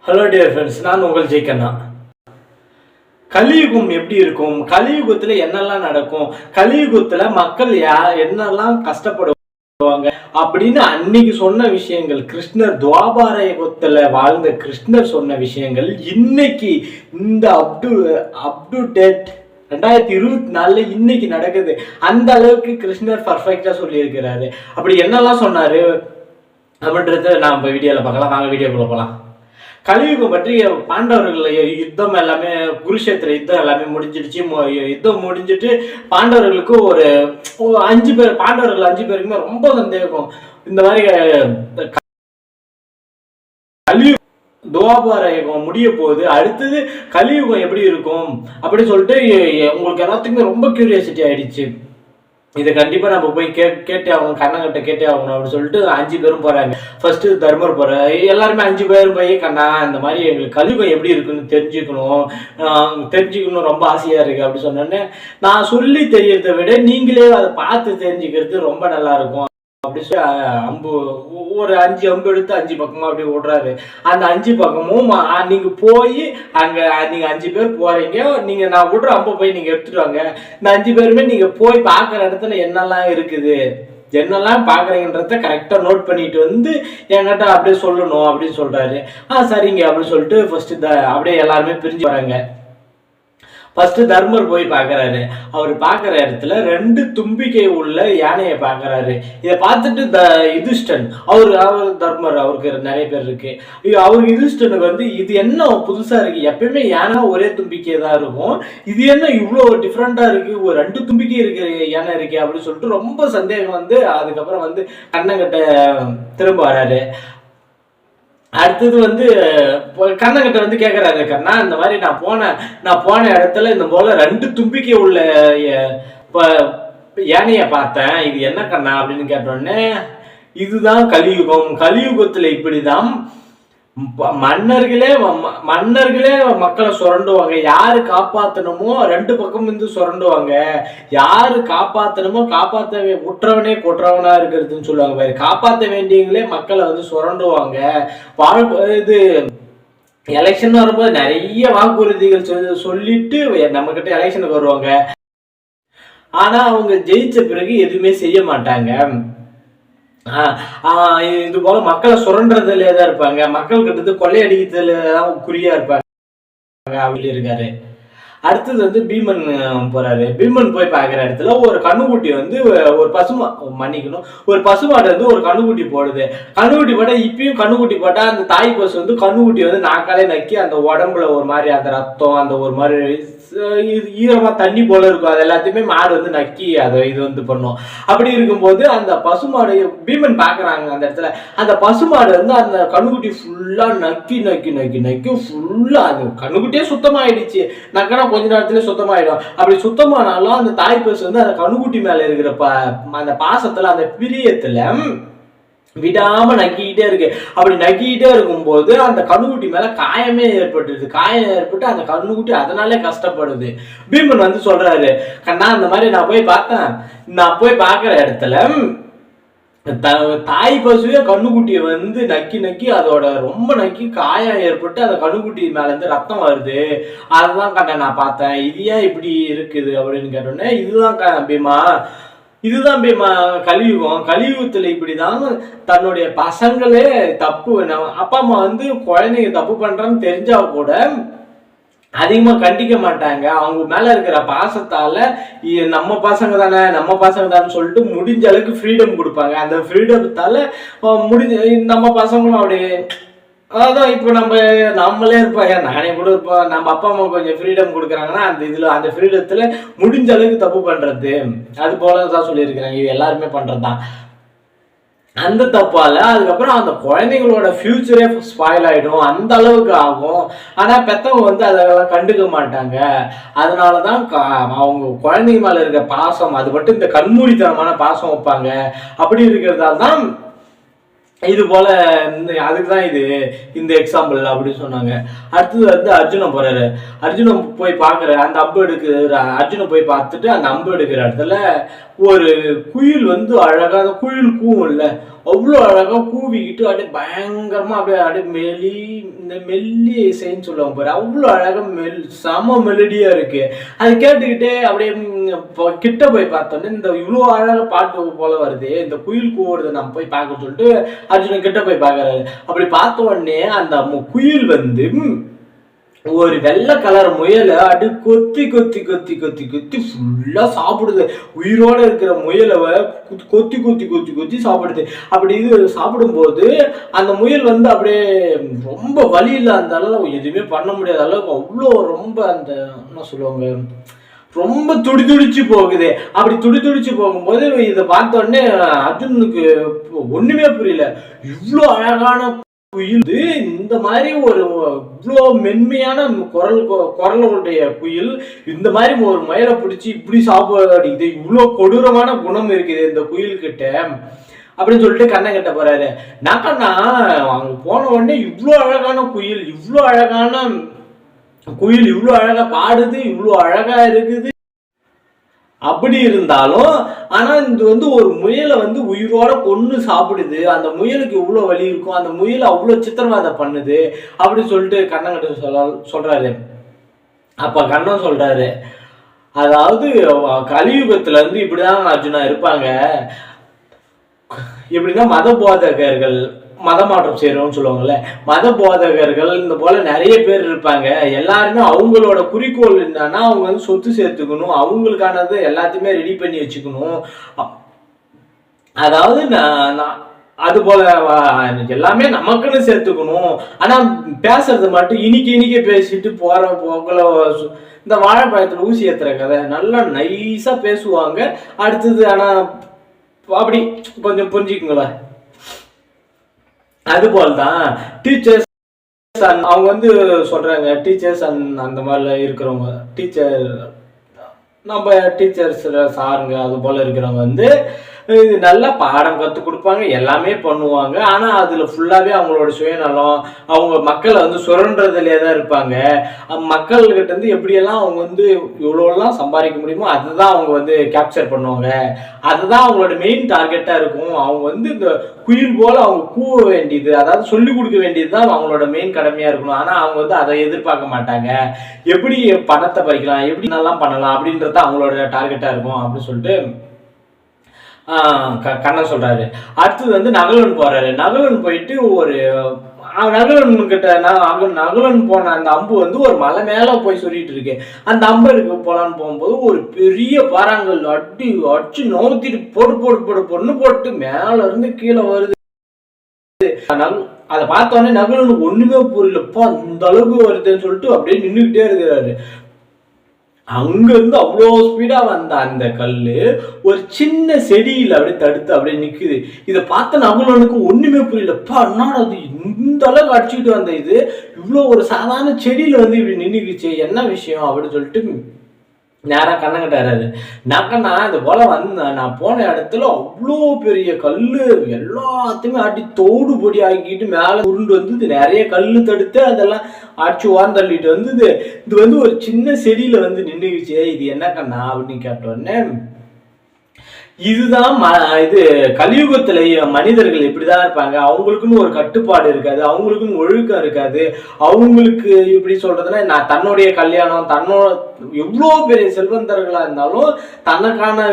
Hello dear friends, நான் உங்கள் ஜெய்கண்ணா. கலியுகம் எப்படி இருக்கும், கலியுகத்துல என்னெல்லாம் நடக்கும், கலியுகத்துல மக்கள் என்னெல்லாம் கஷ்டப்படுவாங்க அப்படின்னு அன்னைக்கு சொன்ன விஷயங்கள், கிருஷ்ணர் துவாபார யுகத்துல வாழ்ந்த கிருஷ்ணர் சொன்ன விஷயங்கள் இன்னைக்கு இந்த அப்டுடேட் 2024 இன்னைக்கு நடக்குது. அந்த அளவுக்கு கிருஷ்ணர் பர்ஃபெக்டா சொல்லி இருக்கிறாரு. அப்படி என்னெல்லாம் சொன்னாரு அப்படின்றத நான் இப்போ வீடியோல பார்க்கலாம். வாங்க வீடியோக்குள்ள போகலாம். கலியுகம் பற்றி பாண்டவர்கள் யுத்தம் எல்லாமே, குருஷேத்திர யுத்தம் எல்லாமே முடிஞ்சிடுச்சு. யுத்தம் முடிஞ்சிட்டு பாண்டவர்களுக்கு ஒரு 5 பேர், பாண்டவர்கள் 5 பேருக்குமே ரொம்ப சந்தேகம். இந்த மாதிரி கலியுகம் துவாபார யுகம் முடிய போகுது, அடுத்தது கலியுகம் எப்படி இருக்கும் அப்படின்னு சொல்லிட்டு உங்களுக்கு எல்லாத்துக்குமே ரொம்ப கியூரியாசிட்டி ஆயிடுச்சு. இதை கண்டிப்பா நம்ம போய் கேட்டே ஆகணும், கண்ணங்கிட்ட கேட்டே ஆகணும் அப்படின்னு சொல்லிட்டு 5 பேரும் போறாங்க. ஃபர்ஸ்ட் தர்மர் போறாரு. எல்லாருமே 5 பேரும் போய், கண்ணா இந்த மாதிரி எங்களுக்கு கலியுகம் எப்படி இருக்குன்னு தெரிஞ்சுக்கணும் ரொம்ப ஆசையா இருக்கு அப்படி சொன்னோன்னே, நான் சொல்லி தெரியறதை விட நீங்களே அதை பார்த்து தெரிஞ்சுக்கிறது ரொம்ப நல்லா இருக்கும் அப்படி சொல்லி அம்பு ஒரு 5 அம்பு எடுத்து 5 பக்கமா அப்படி விடுறாரு. அந்த 5 பக்கமும் நீங்க போய் அங்க நீங்க 5 பேர் போறீங்க, நீங்க நான் விடுற அம்பை போய் நீங்க எடுத்துட்டு வாங்க. இந்த 5 பேருமே நீங்க போய் பாக்குற இடத்துல என்னெல்லாம் இருக்குது, என்னெல்லாம் பாக்குறீங்கன்றத கரெக்டா நோட் பண்ணிட்டு வந்து என்கிட்ட அப்படியே சொல்லணும் அப்படின்னு சொல்றாரு. சரிங்க அப்படின்னு சொல்லிட்டு ஃபர்ஸ்ட் அப்படியே எல்லாருமே பிரிஞ்சு வராங்க. ஃபர்ஸ்ட் தர்மர் போய் பாக்குறாரு. அவர் பாக்குற இடத்துல 2 தும்பிக்கை உள்ள யானையை பாக்குறாரு. இதை பார்த்துட்டு யுதிஷ்டன், அவர் தர்மர், அவருக்கு நிறைய பேர் இருக்கு. அவருக்கு யுதிஷ்டனுக்கு வந்து இது என்ன புதுசா இருக்கு, எப்பயுமே யானை ஒரே தும்பிக்கை தான் இருக்கும், இது என்ன இவ்வளவு டிஃப்ரெண்டா இருக்கு, ஒரு 2 தும்பிக்கை இருக்கு யானை இருக்கு அப்படின்னு சொல்லிட்டு ரொம்ப சந்தேகம் வந்து அதுக்கப்புறம் வந்து கண்ணங்கிட்ட திரும்ப வராரு. அடுத்தது வந்து கண்ணங்கிட்ட வந்து கேட்கறாரு, கண்ணா இந்த மாதிரி நான் போன இடத்துல இந்த போல 2 தும்பிக்கை உள்ள யானைய பார்த்தேன், இது என்ன கண்ணா அப்படின்னு கேட்டோடனே, இதுதான் கலியுகம், கலியுகத்துல இப்படிதான் மன்னர்களே மக்களை சுரண்டுவாங்க, யாரு காப்பாத்தணுமோ 2 பக்கம் இருந்து சுரண்டுவாங்க, யாரு காப்பாத்தணுமோ காப்பாத்த உற்றவனே கொற்றவனா இருக்கிறதுன்னு சொல்லுவாங்க பாரு, காப்பாற்ற வேண்டியவங்களே மக்களை வந்து சுரண்டுவாங்க. இது எலெக்ஷன் வரும்போது நிறைய வாக்குறுதிகள் சொல்லிட்டு நம்ம கிட்ட எலெக்ஷனுக்கு வருவாங்க, ஆனா அவங்க ஜெயிச்ச பிறகு எதுவுமே செய்ய மாட்டாங்க. இது போல மக்களை சுரண்டுறதுல தான் இருப்பாங்க, மக்கள் கிட்ட கொள்ளையடிக்கிறதுல தான் குறியா இருப்பாங்க அப்படி இருக்காரு. அடுத்தது வந்து பீமன் போறாரு. பீமன் போய் பாக்குற இடத்துல ஒரு கண்ணுக்குட்டி வந்து ஒரு பசுமாடு வந்து ஒரு கண்ணுக்குட்டி போடுது. கண்ணுக்குட்டி போட்டா, இப்பயும் கண்ணுக்குட்டி போட்டா அந்த தாய் பசு வந்து கண்ணுக்குட்டி வந்து நாக்காலே நக்கி அந்த உடம்புல ஒரு மாதிரி அந்த ரத்தம், அந்த ஒரு மாதிரி ஈரமா தண்ணி போல இருக்கும், அது எல்லாத்தையுமே மாடு வந்து நக்கி அதை இது வந்து பண்ணும். அப்படி இருக்கும்போது அந்த பசுமாடு பீமன் பாக்குறாங்க அந்த இடத்துல, அந்த பசுமாடு வந்து அந்த கண்ணுக்குட்டி ஃபுல்லா நக்கி ஃபுல்லா அந்த கண்ணுக்குட்டியே சுத்தமாயிடுச்சு. நக்கனா கொஞ்ச நேரத்துல சுத்தமாயிடும். அப்படி சுத்தமானாலும் அந்த தாய் பசு வந்து அந்த கண்ணுக்குட்டி மேல இருக்கிற அந்த பாசத்துல, அந்த பிரியத்துல விடாம நக்கிக்கிட்டே இருக்கு. அப்படி நக்கிக்கிட்டே இருக்கும்போது அந்த கண்ணுக்குட்டி மேல காயம் ஏற்பட்டு அந்த கண்ணுக்குட்டி அதனாலே கஷ்டப்படுது. பீமன் வந்து சொல்றாரு, கண்ணா இந்த மாதிரி நான் போய் பாக்குற இடத்துல தாய் பசுவே கண்ணுக்குட்டியை வந்து நக்கி அதோட ரொம்ப நக்கி காயம் ஏற்பட்டு அந்த கண்ணுக்குட்டி மேல இருந்து ரத்தம் வருது, அதுதான் கண்ணா நான் பார்த்தேன், இது ஏன் இப்படி இருக்குது அப்படின்னு கேட்டோன்னே, இதுதான் பீமா கலியுகம், கலியுகத்துல இப்படிதான் தன்னுடைய பசங்களே தப்பு, அப்பா அம்மா வந்து குழந்தைங்க தப்பு பண்றான்னு தெரிஞ்சா கூட அதிகமா கண்டிக்க மாட்டாங்க. அவங்க மேல இருக்கிற பாசத்தால நம்ம பசங்க தானே சொல்லிட்டு முடிஞ்ச அளவுக்கு ஃப்ரீடம் கொடுப்பாங்க. அந்த ஃப்ரீடத்தால நம்ம பசங்களும் அப்படி, அதான் இப்போ நம்மளே இருப்போம், நானே கூட இருப்போம், நம்ம அப்பா அம்மா கொஞ்சம் ஃப்ரீடம் கொடுக்குறாங்கன்னா அந்த ஃப்ரீடத்துல முடிஞ்ச அளவுக்கு தப்பு பண்றது, அது போலதான் சொல்லியிருக்கிறாங்க. இது எல்லாருமே பண்றதுதான். அந்த தப்பால அதுக்கப்புறம் அந்த குழந்தைங்களோட ஃபியூச்சரே ஸ்பாயில் ஆயிடும், அந்த அளவுக்கு ஆகும். ஆனா பெத்தவங்க வந்து அதெல்லாம் கண்டுக்க மாட்டாங்க. அதனாலதான் அவங்க குழந்தைங்க மேல இருக்க பாசம், அது மட்டும் இந்த கண்மூடித்தனமான பாசம் வைப்பாங்க. அப்படி இருக்கிறதால தான் இது போல அதுக்குதான் இந்த எக்ஸாம்பிள் அப்படின்னு சொன்னாங்க. அடுத்தது வந்து அர்ஜுனன் போறாரு. அர்ஜுனன் போய் பாக்குற அந்த அம்பு அர்ஜுனன் போய் பார்த்துட்டு அந்த அம்பு எடுக்கிற இடத்துல ஒரு குயில் வந்து அழகா, அந்த குயில் கூவும் இல்ல, அவ்வளோ அழகா கூவிக்கிட்டு அப்படியே பயங்கரமா அப்படியே இந்த மெல்லிய இசைன்னு சொல்லுவாங்க பாரு, அவ்வளோ அழகா செம மெலடியா இருக்கு. அது கேட்டுக்கிட்டே அப்படியே கிட்ட போய் பார்த்தோன்னே இந்த இவ்வளோ அழகா பாட்டு போல வருது, இந்த குயில் கூவுறதை நம்ம போய் பார்க்க சொல்லிட்டு அர்ஜுனன் கிட்ட போய் பார்க்கறாரு. அப்படி பார்த்த உடனே அந்த குயில் வந்து ஒரு வெள்ளை கலர் முயலை அடி கொத்தி கொத்தி கொத்தி கொத்தி கொத்தி ஃபுல்லா சாப்பிடுது. உயிரோட இருக்கிற முயலை கொத்தி கொத்தி கொத்தி கொத்தி சாப்பிடுது. அப்படி இது சாப்பிடும்போது அந்த முயல் வந்து அப்படியே ரொம்ப வலி இல்லை, அந்த அளவு எதுவுமே பண்ண முடியாத அளவுக்கு அவ்வளோ ரொம்ப அந்த என்ன சொல்லுவாங்க, ரொம்ப துடிச்சு போகுது. அப்படி துடிச்சு போகும்போது இதை பார்த்த உடனே அர்ஜுனுக்கு ஒண்ணுமே புரியல. இவ்வளோ அழகான குயில், இந்த மாதிரி ஒரு இவ்வளோ மென்மையான குரலுடைய குயில் இந்த மாதிரி ஒரு மயிலை பிடிச்சி இப்படி சாப்பிடுது, இவ்வளோ கொடூரமான குணம் இருக்குது இந்த குயில் கிட்ட அப்படின்னு சொல்லிட்டு கண்ணன் கிட்ட போறாரு. நாக்கண்ணா அங்க போன உடனே இவ்வளோ அழகான குயில், இவ்வளோ அழகா பாடுது, இவ்வளோ அழகா இருக்குது. அப்படி இருந்தாலும் ஆனா இது வந்து ஒரு முயலை வந்து உயிரோட கொன்னு சாப்பிடுது, அந்த முயலுக்கு இவ்வளவு வலி இருக்கும், அந்த முயலை அவ்வளவு சித்திரவாதை பண்ணுது அப்படின்னு சொல்லிட்டு கண்ணன் கிட்ட சொல்றாரு. அப்ப கண்ணன் சொல்றாரு, அதாவது கலியுகத்துல இருந்து இப்படிதான் அர்ஜுனா இருப்பாங்க. எப்படின்னா மத போதகர்கள், மத மாற்றம் செய்யறோம்னு சொல்லுவாங்கல்ல, மத போதகர்கள் இந்த போல நிறைய பேர் இருப்பாங்க. எல்லாருமே அவங்களோட குறிக்கோள் என்னன்னா அவங்க வந்து சொத்து சேர்த்துக்கணும், அவங்களுக்கானது எல்லாத்தையுமே ரெடி பண்ணி வச்சுக்கணும். அதாவது அது போல எல்லாமே நமக்குன்னு சேர்த்துக்கணும். ஆனா பேசுறது மட்டும் இனிக்க பேசிட்டு போற போக்குல இந்த வாழைப்பழத்துல ஊசி ஏத்துற கதை நல்லா நைஸா பேசுவாங்க. அடுத்தது ஆனா அப்படி கொஞ்சம் புரிஞ்சுக்குங்களேன். அது போல்தான் டீச்சர்ஸ் அவங்க வந்து சொல்றாங்க, டீச்சர்ஸ் அந்த மாதிரி இருக்கிறவங்க, டீச்சர் நம்ம டீச்சர்ஸ் சாருங்க அது போல இருக்கிறவங்க வந்து இது நல்லா பாடம் கற்றுக் கொடுப்பாங்க, எல்லாமே பண்ணுவாங்க. ஆனால் அதில் ஃபுல்லாகவே அவங்களோட சுயநலம், அவங்க மக்களை வந்து சுரண்டுறதுலேயே தான் இருப்பாங்க. மக்கள்கிட்ட இருந்து எப்படியெல்லாம் அவங்க வந்து இவ்வளோலாம் சம்பாதிக்க முடியுமோ அதுதான் அவங்க வந்து கேப்சர் பண்ணுவாங்க. அதுதான் அவங்களோட மெயின் டார்கெட்டாக இருக்கும். அவங்க வந்து இந்த குயில் போல் அவங்க கூவ வேண்டியது, அதாவது சொல்லிக் கொடுக்க வேண்டியது தான் அவங்களோட மெயின் கடமையாக இருக்கணும். ஆனால் அவங்க வந்து அதை எதிர்பார்க்க மாட்டாங்க. எப்படி பணத்தை பறிக்கலாம், எப்படி நல்லா பண்ணலாம் அப்படின்றது அவங்களோட டார்கெட்டாக இருக்கும் அப்படின்னு சொல்லிட்டு கண்ணன் சொல்றாரு. அடுத்தது வந்து நகுலன் போறாரு. நகுலன் போயிட்டு ஒரு நகுலன் கிட்ட நகுலன் போன அந்த அம்பு வந்து ஒரு மலை மேல போய் சொல்லிட்டு இருக்கு. அந்த அம்பு எடுக்க போலான்னு போகும்போது ஒரு பெரிய பாறாங்கல் அடிச்சு நோத்திட்டு போட்டு மேல இருந்து கீழே வருது. அதை பார்த்தோன்னே நகுலனுக்கு ஒண்ணுமே புரியலப்பா, அந்த அளவுக்கு வருதுன்னு சொல்லிட்டு அப்படியே நின்றுகிட்டே இருக்கிறாரு. அங்க இருந்து அவ்வளோ ஸ்பீடா வந்த அந்த கல்லு ஒரு சின்ன செடியில அப்படியே தடுத்து அப்படியே நிக்குது. இதை பார்த்த நகுலனுக்கு ஒண்ணுமே புரியலப்பா, என்னடா அது இந்த அளவுக்கு அடிச்சுக்கிட்டு வந்த இது இவ்வளோ ஒரு சாதாரண செடியில வந்து இப்படி நின்றுக்குச்சு, என்ன விஷயம் அப்படின்னு சொல்லிட்டு நேராக கண்ணங்கிட்டாரு. நக்கண்ணா இது போல நான் போன இடத்துல அவ்வளோ பெரிய கல்லு எல்லாத்தையுமே அடி தோடு பொடி ஆக்கிட்டு மேலே உருண்டு வந்தது, நிறைய கல்லு தடுத்து அதெல்லாம் அடிச்சு ஓர்ந்தள்ளிட்டு வந்தது. இது வந்து ஒரு சின்ன செடியில வந்து நின்றுச்சு, இது என்ன கண்ணா அப்படின்னு கேட்டோடனே இதுதான் இது கலியுகத்துல மனிதர்கள் இப்படிதான் இருப்பாங்க. அவங்களுக்குன்னு ஒரு கட்டுப்பாடு இருக்காது, அவங்களுக்குன்னு ஒழுக்கம் இருக்காது. அவங்களுக்கு இப்படி சொல்றதுன்னா நான் தன்னுடைய கல்யாணம், தன்னோட எவ்வளோ பெரிய செல்வந்தர்களா இருந்தாலும் தனக்கான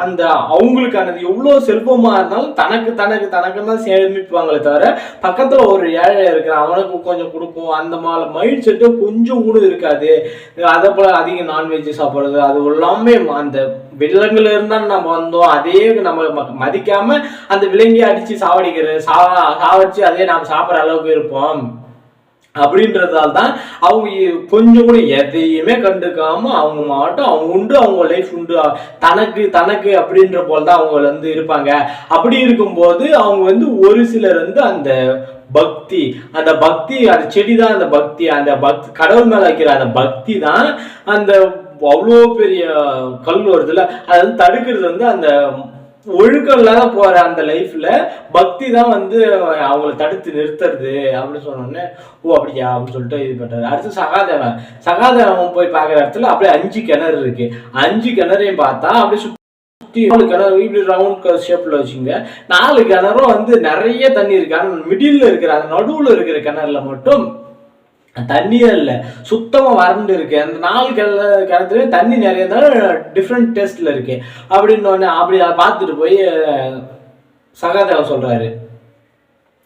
அந்த அவங்களுக்கானது எவ்வளோ செல்வமா இருந்தாலும் தனக்குன்னு தான் சேமிப்பாங்களே தவிர பக்கத்துல ஒரு ஏழை இருக்கிற அவனுக்கு கொஞ்சம் கொடுக்கும் அந்த மாதிரி மைண்ட் செட்டு கொஞ்சம் கூட இருக்காது. அதை போல அதிகம் நான்வெஜ் சாப்பிடுறது அது எல்லாமே அந்த விலங்குல இருந்தா நம்ம வந்தோம், அதே நம்ம மதிக்காம அந்த விலங்கி அடிச்சு சாவடிச்சு அதே நாம சாப்பிட்ற அளவுக்கு இருப்போம். அப்படின்றதால தான் அவங்க கொஞ்சம் கூட எதையுமே கண்டுக்காம அவங்க மாட்டும் அவங்க உண்டு, அவங்க லைஃப் உண்டு, தனக்கு அப்படின்ற போல்தான் அவங்க வந்து இருப்பாங்க. அப்படி இருக்கும்போது அவங்க வந்து ஒரு சிலர் வந்து அந்த பக்தி அந்த செடி தான் அந்த பக்தி கடவுள் மேல வைக்கிற அந்த பக்தி தான் அந்த அவ்வளோ பெரிய கல் வருதுல்ல, அது வந்து தடுக்கிறது வந்து அந்த ஒழுக்கம் இல்லாத போற அந்த லைஃப்ல பக்தி தான் வந்து அவங்கள தடுத்து நிறுத்துறது அப்படின்னு சொன்னோடனே ஓ அப்படியா அப்படின்னு சொல்லிட்டு இது பண்றாரு. அடுத்து சகாதேவன் போய் பார்க்குற இடத்துல அப்படியே 5 கிணறு இருக்கு. 5 கிணறையும் பார்த்தா அப்படியே 4 கிணறு இப்படி ரவுண்ட் ஷேப்ல வச்சுங்க. 4 கிணறும் வந்து நிறைய தண்ணி இருக்கு. ஆனால் மிடில் இருக்கிற அந்த நடுவில் இருக்கிற கிணறுல மட்டும் தண்ணியே இல்லை, சுத்தமா வறண்டு இருக்கு. அந்த 4 கிணத்துல தண்ணி நிறைய இருந்தாலும் டிஃப்ரெண்ட் டேஸ்ட்ல இருக்கு அப்படின்னு அப்படி அதை பார்த்துட்டு போய் சகாதேவன் சொல்றாரு,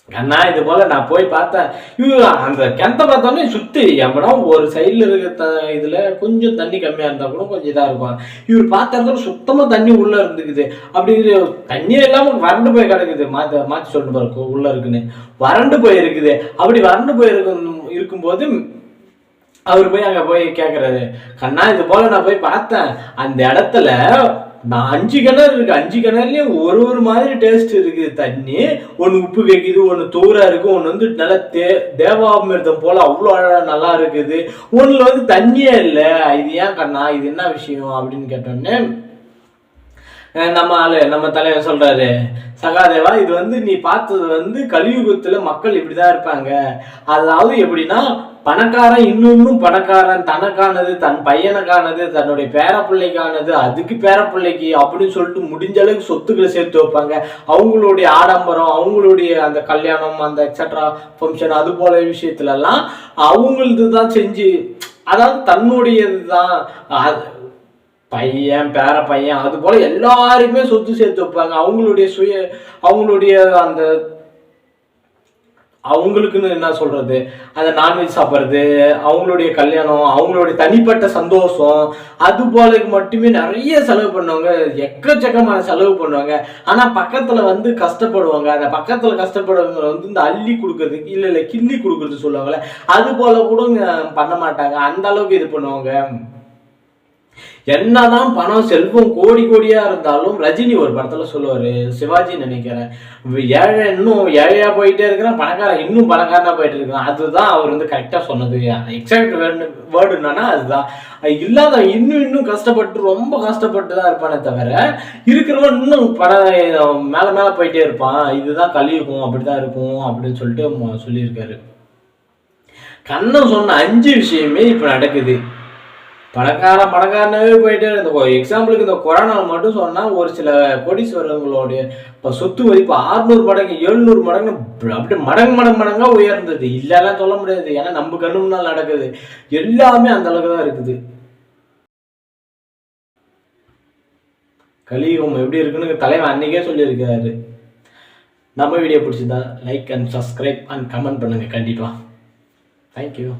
அண்ணா இது போல நான் போய் பார்த்தேன், அந்த கிணத்தை பார்த்தோன்னே சுத்தி எவ்வளோ ஒரு சைட்ல இருக்க இதுல கொஞ்சம் தண்ணி கம்மியா இருந்தா கூட கொஞ்சம் இதா இருக்கும். இவர் பார்த்த இடத்துல சுத்தமா தண்ணி உள்ள இருந்துக்குது. அப்படி தண்ணியே இல்லாம வறண்டு போய் கிடக்குது. மாத்தி சொல்லிட்டு பாரு உள்ள இருக்குன்னு, வறண்டு போய் இருக்குது. அப்படி வறண்டு போய் இருக்கும்போது அவர் போய் அங்க போய் கேட்கறாரு, கண்ணா இது போல நான் போய் பார்த்தேன், அந்த இடத்துல நான் 5 கிணறு இருக்கு, 5 கிணறுலயும் ஒரு மாதிரி டேஸ்ட் இருக்குது தண்ணி. ஒன்னு உப்பு வைக்குது, ஒன்னு தூரா இருக்கு, ஒன்னு வந்து நல்லா தேவாமிர்தம் போல அவ்வளோ அழகா நல்லா இருக்குது, ஒண்ணுல வந்து தண்ணியே இல்லை. இது ஏன் கண்ணா, இது என்ன விஷயம் அப்படின்னு கேட்டோன்னே நம்ம தலைவர் சொல்றாரு, சகாதேவா இது வந்து நீ பார்த்தது வந்து கலியுகத்துல மக்கள் இப்படிதான் இருப்பாங்க. அதாவது எப்படின்னா, பணக்காரன் இன்னும் பணக்காரன் தனக்கானது, தன் பையனுக்கானது, தன்னுடைய பேரப்பிள்ளைக்கானது, அதுக்கு பேரப்பிள்ளைக்கு அப்படின்னு சொல்லிட்டு முடிஞ்ச அளவுக்கு சொத்துக்களை சேர்த்து வைப்பாங்க. அவங்களுடைய ஆடம்பரம், அவங்களுடைய அந்த கல்யாணம், அந்த எக்ஸட்ரா ஃபங்க்ஷன், அது போல விஷயத்துல எல்லாம் அவங்களது தான் செஞ்சு, அதாவது தன்னுடையது தான் பையன் பேர பையன் அது போல எல்லாருக்குமே சொத்து சேர்த்து வைப்பாங்க. அவங்களுடைய அந்த அவங்களுக்குன்னு என்ன சொல்றது, அந்த நான்வெஜ் சாப்பிட்றது, அவங்களுடைய கல்யாணம், அவங்களுடைய தனிப்பட்ட சந்தோஷம், அது போல மட்டுமே நிறைய செலவு பண்ணுவாங்க, எக்கச்சக்கமான செலவு பண்ணுவாங்க. ஆனா பக்கத்துல வந்து கஷ்டப்படுவாங்க. அந்த பக்கத்துல கஷ்டப்படுறவங்க வந்து இந்த அள்ளி கொடுக்கறதுக்கு இல்ல கிள்ளி கொடுக்கறது சொல்லுவாங்கல்ல, அது போல கூட பண்ண மாட்டாங்க. அந்த அளவுக்கு இது பண்ணுவாங்க. என்னதான் பணம் செல்வம் கோடி கோடியா இருந்தாலும், ரஜினி ஒரு படத்துல சொல்லுவாரு, சிவாஜி நினைக்கிறேன், ஏழை இன்னும் ஏழையா போயிட்டே இருக்கிறான், பணக்காரன் இன்னும் பணக்காரனா போயிட்டு இருக்கான். அதுதான் அவர் வந்து கரெக்டா சொன்னது. எக்ஸாக்ட் வேர்டு என்னன்னா அதுதான். இல்லாத இன்னும் கஷ்டப்பட்டு ரொம்ப கஷ்டப்பட்டு தான் இருப்பானே தவிர, இருக்கிறவன் இன்னும் மேல மேல போயிட்டே இருப்பான். இதுதான் கலியுகம், அப்படிதான் இருக்கும் அப்படின்னு சொல்லிட்டு சொல்லியிருக்காரு. கண்ணன் சொன்ன 5 விஷயமே இப்ப நடக்குது. பணக்காரனாவே போயிட்டு இந்த எக்ஸாம்பிளுக்கு இந்த கொரோனா மட்டும் சொன்னா, ஒரு சில கோடீஸ்வரங்களுடைய சொத்து மதிப்பு 600 மடங்கு 700 மடங்கு அப்படி மடங்கா உயர்ந்தது. இல்லைலாம் சொல்ல முடியாது, ஏன்னா நம்ம கண்ணு முன்னால் நடக்குது. எல்லாமே அந்த அளவுக்கு தான் இருக்குது. கலியுகம் எப்படி இருக்குன்னு தலைவன் அன்னைக்கே சொல்லியிருக்காரு. நம்ம வீடியோ பிடிச்சிருந்தா like and subscribe and comment பண்ணுங்க கண்டிப்பா. தேங்க்யூ.